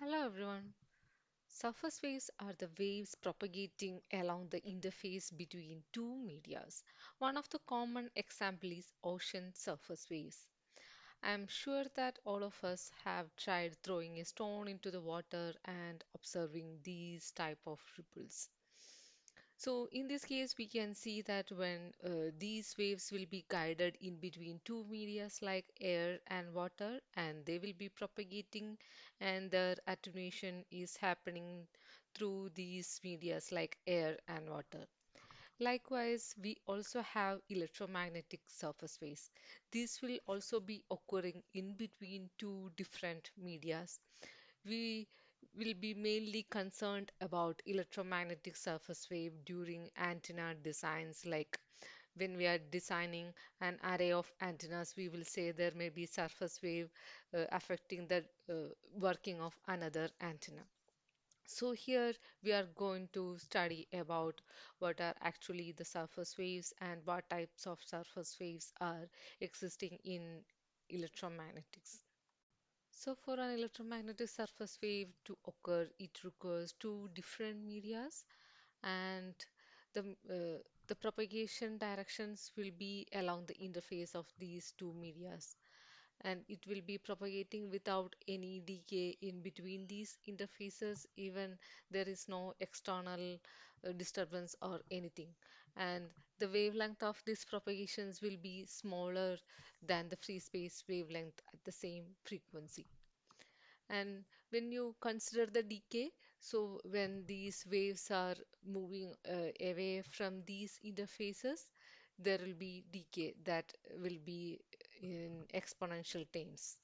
Hello everyone. Surface waves are the waves propagating along the interface between two medias. One of the common example is ocean surface waves. I am sure that all of us have tried throwing a stone into the water and observing these type of ripples. So in this case, we can see that when these waves will be guided in between two medias like air and water, and they will be propagating, and their attenuation is happening through these medias like air and water. Likewise, we also have electromagnetic surface waves. These will also be occurring in between two different medias. We will be mainly concerned about electromagnetic surface wave during antenna designs, like when we are designing an array of antennas, we will say there may be surface wave affecting the working of another antenna. So here we are going to study about what are actually the surface waves and what types of surface waves are existing in electromagnetics. So for an electromagnetic surface wave to occur, it requires two different medias, and the propagation directions will be along the interface of these two medias, and it will be propagating without any decay in between these interfaces. Even there is no external disturbance or anything, and the wavelength of these propagations will be smaller than the free space wavelength at the same frequency. And when you consider the decay, so when these waves are moving away from these interfaces, there will be decay that will be in exponential terms.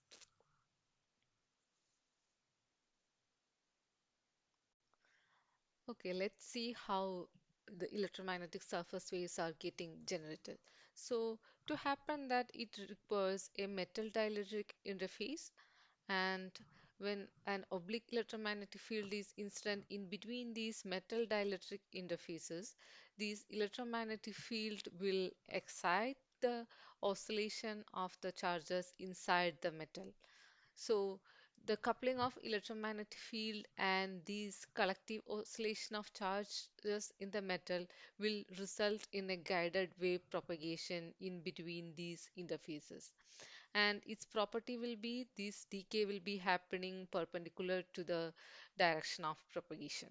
Okay, let's see how the electromagnetic surface waves are getting generated. So to happen that it requires a metal dielectric interface, and when an oblique electromagnetic field is incident in between these metal dielectric interfaces, this electromagnetic field will excite the oscillation of the charges inside the metal. So the coupling of electromagnetic field and these collective oscillation of charges in the metal will result in a guided wave propagation in between these interfaces. And its property will be this decay will be happening perpendicular to the direction of propagation.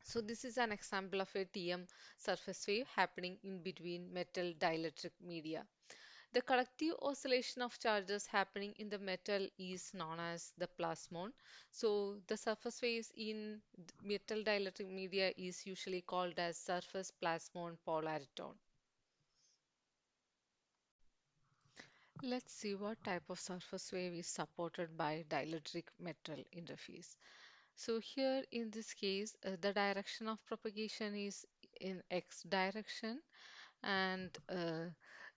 So this is an example of a TM surface wave happening in between metal dielectric media. The collective oscillation of charges happening in the metal is known as the plasmon. So the surface waves in metal dielectric media is usually called as surface plasmon polariton. Let's see what type of surface wave is supported by dielectric metal interface. So here in this case, the direction of propagation is in x direction, and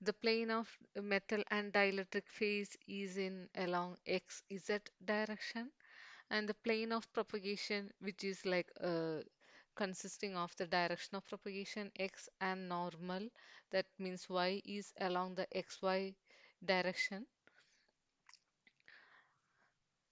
the plane of metal and dielectric phase is in along xz direction, and the plane of propagation, which is like consisting of the direction of propagation x and normal, that means y is along the xy direction.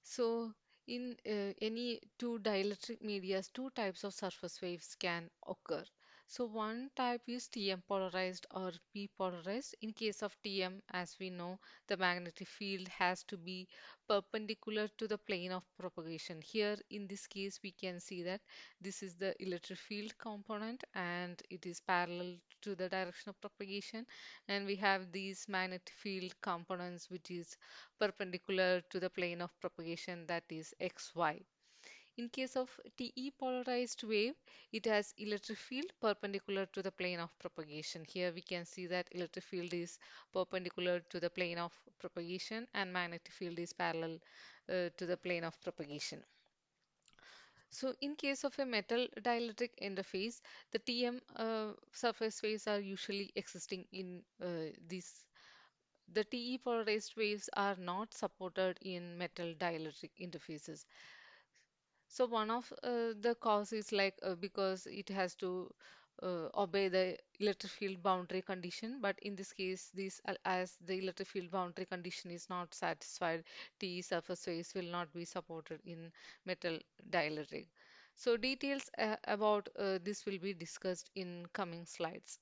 So, in any two dielectric medias, two types of surface waves can occur. So, one type is TM polarized or P polarized. In case of TM, as we know, the magnetic field has to be perpendicular to the plane of propagation. Here, in this case, we can see that this is the electric field component and it is parallel to the direction of propagation. And we have these magnetic field components, which is perpendicular to the plane of propagation, that is xy. In case of TE polarized wave, it has electric field perpendicular to the plane of propagation. Here we can see that electric field is perpendicular to the plane of propagation and magnetic field is parallel to the plane of propagation. So in case of a metal dielectric interface, the TM surface waves are usually existing in this. The TE polarized waves are not supported in metal dielectric interfaces. So one of the cause is like because it has to obey the electric field boundary condition, but in this case, as the electric field boundary condition is not satisfied, TE surface phase will not be supported in metal dielectric. So details about this will be discussed in coming slides.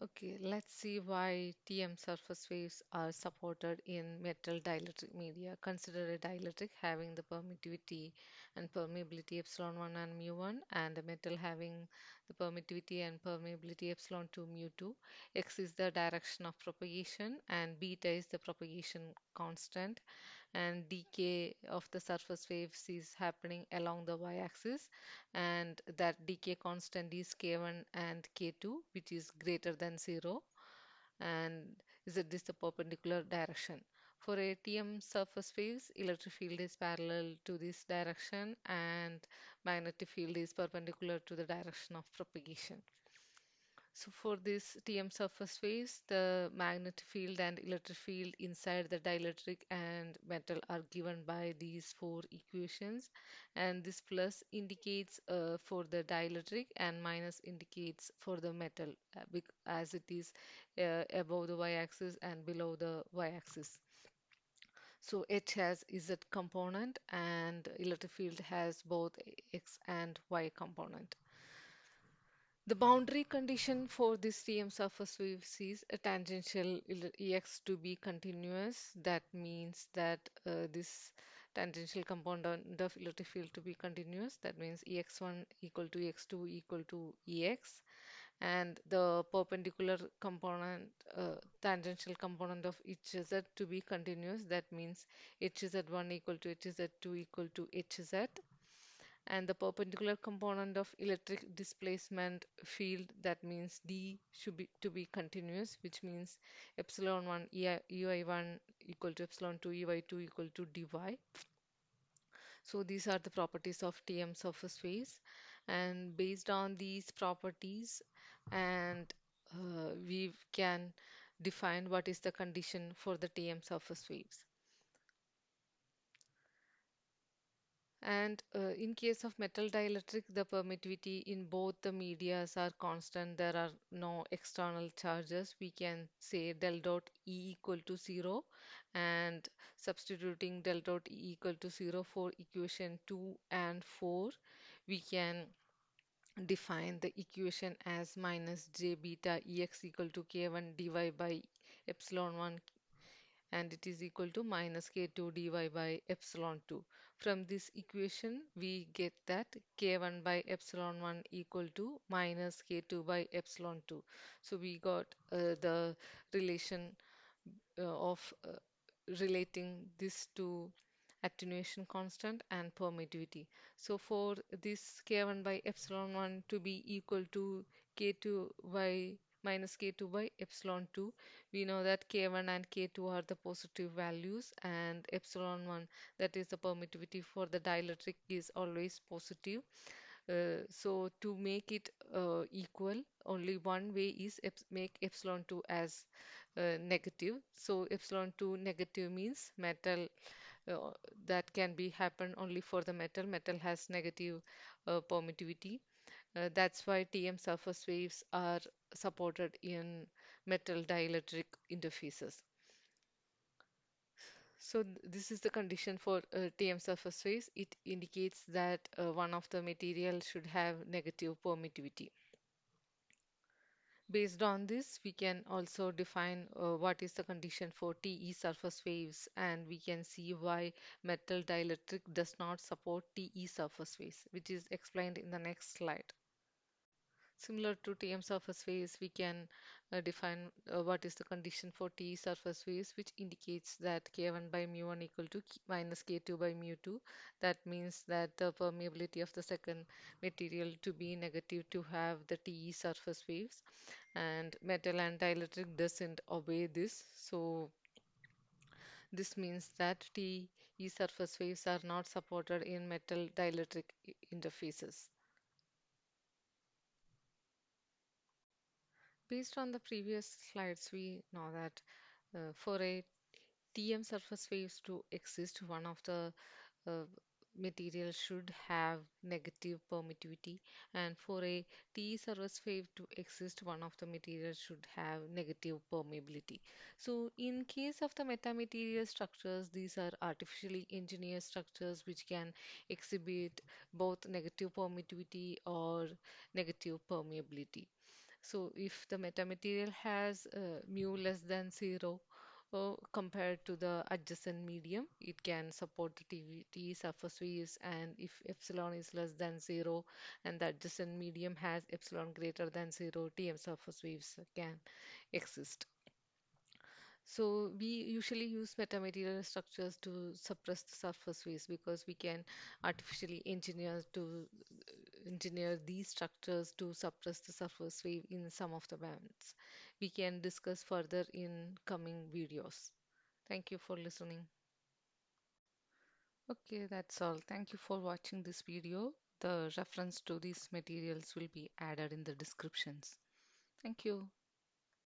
Okay, let's see why TM surface waves are supported in metal dielectric media. Consider a dielectric having the permittivity and permeability epsilon 1 and mu 1, and a metal having the permittivity and permeability epsilon 2 mu 2. X is the direction of propagation, and beta is the propagation constant, and decay of the surface waves is happening along the y-axis, and that decay constant is k1 and k2, which is greater than 0, and is it this the perpendicular direction. For ATM surface waves, electric field is parallel to this direction and magnetic field is perpendicular to the direction of propagation. So for this TM surface waves, the magnetic field and electric field inside the dielectric and metal are given by these four equations, and this plus indicates for the dielectric and minus indicates for the metal as it is above the y-axis and below the y-axis. So H has Z component and electric field has both X and Y component. The boundary condition for this TM surface wave is a tangential Ex to be continuous. That means that this tangential component of electric field to be continuous. That means Ex1 equal to Ex2 equal to Ex. And the perpendicular component, tangential component of Hz to be continuous. That means Hz1 equal to Hz2 equal to Hz, and the perpendicular component of electric displacement field, that means D should be to be continuous, which means epsilon 1 EI1 equal to epsilon 2 EY2 equal to dy. So these are the properties of TM surface phase, and based on these properties, and we can define what is the condition for the TM surface waves. And in case of metal dielectric, the permittivity in both the medias are constant. There are no external charges. We can say del dot E equal to 0, and substituting del dot E equal to 0 for equation 2 and 4, we can define the equation as minus j beta Ex equal to k1 dy by epsilon 1, and it is equal to minus k2 dy by epsilon 2. From this equation, we get that k1 by epsilon 1 equal to minus k2 by epsilon 2. So we got the relation of relating this to attenuation constant and permittivity. So for this k1 by epsilon 1 to be equal to k2 by minus k2 by epsilon 2, we know that k1 and k2 are the positive values, and epsilon 1, that is the permittivity for the dielectric, is always positive. So to make it equal, only one way is make epsilon 2 as negative. So epsilon 2 negative means metal, uh, that can be happen only for the metal. Metal has negative permittivity. That's why TM surface waves are supported in metal dielectric interfaces. So this is the condition for TM surface phase. It indicates that one of the material should have negative permittivity. Based on this, we can also define what is the condition for TE surface waves, and we can see why metal dielectric does not support TE surface waves, which is explained in the next slide. Similar to TM surface phase, we can define what is the condition for T surface phase, which indicates that K1 by mu1 equal to minus K2 by mu2. That means that the permeability of the second material to be negative to have the TE surface waves, and metal and dielectric doesn't obey this. So this means that TE surface waves are not supported in metal dielectric interfaces. Based on the previous slides, we know that for a TM surface waves to exist, one of the uh, material should have negative permittivity, and for a T surface wave to exist, one of the materials should have negative permeability. So in case of the metamaterial structures, these are artificially engineered structures which can exhibit both negative permittivity or negative permeability. So if the metamaterial has mu less than 0 compared to the adjacent medium, it can support the T surface waves, and if epsilon is less than 0 and the adjacent medium has epsilon greater than 0, TM surface waves can exist. So we usually use metamaterial structures to suppress the surface waves because we can artificially engineer these structures to suppress the surface wave in some of the bands. We can discuss further in coming videos. Thank you for listening. Okay, that's all. Thank you for watching this video. The reference to these materials will be added in the descriptions. Thank you.